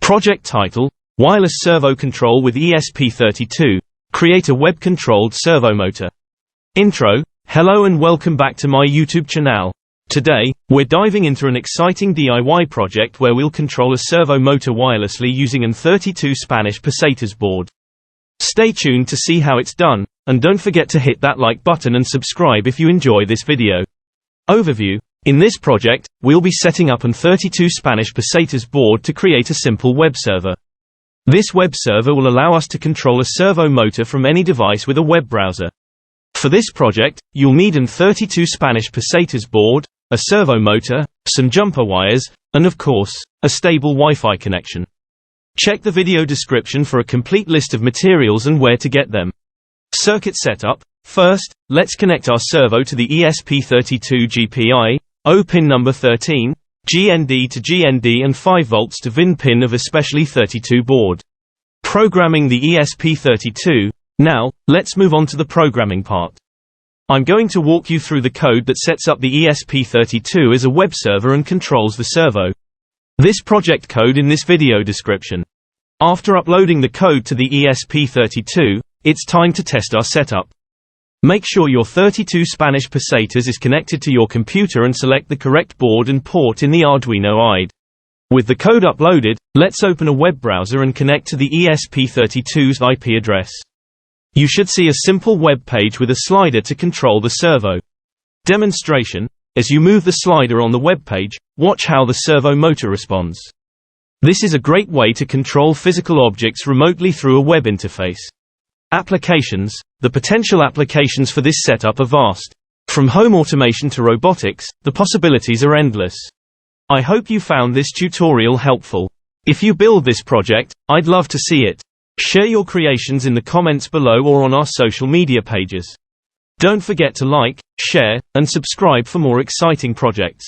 Project title: Wireless Servo Control with ESP32. Create a web-controlled servo motor. Intro: Hello and welcome back to my YouTube channel. Today, we're diving into an exciting DIY project where we'll control a servo motor wirelessly using an ESP32 Spanish pesetas board. Stay tuned to see how it's done, and don't forget to hit that like button and subscribe if you enjoy this video. Overview: in this project, we'll be setting up an ESP32 Spanish pesetas board to create a simple web server. This web server will allow us to control a servo motor from any device with a web browser. For this project, you'll need an ESP32 Spanish pesetas board, a servo motor, some jumper wires, and of course, a stable Wi-Fi connection. Check the video description for a complete list of materials and where to get them. Circuit setup: first, let's connect our servo to the ESP32 GPI, O pin number 13, GND to GND and 5 volts to VIN pin of especially 32 board. Programming the ESP32. Now, let's move on to the programming part. I'm going to walk you through the code that sets up the ESP32 as a web server and controls the servo. This project code in this video description. After uploading the code to the ESP32, it's time to test our setup. Make sure your ESP32 Spanish pesetas is connected to your computer and select the correct board and port in the Arduino IDE. With the code uploaded, let's open a web browser and connect to the ESP32's IP address. You should see a simple web page with a slider to control the servo. Demonstration: as you move the slider on the web page, watch how the servo motor responds. This is a great way to control physical objects remotely through a web interface. Applications: the potential applications for this setup are vast. From home automation to robotics, the possibilities are endless. I hope you found this tutorial helpful. If you build this project, I'd love to see it. Share your creations in the comments below or on our social media pages. Don't forget to like, share, and subscribe for more exciting projects.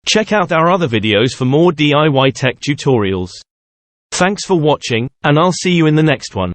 Check out our other videos for more DIY tech tutorials. Thanks for watching, and I'll see you in the next one.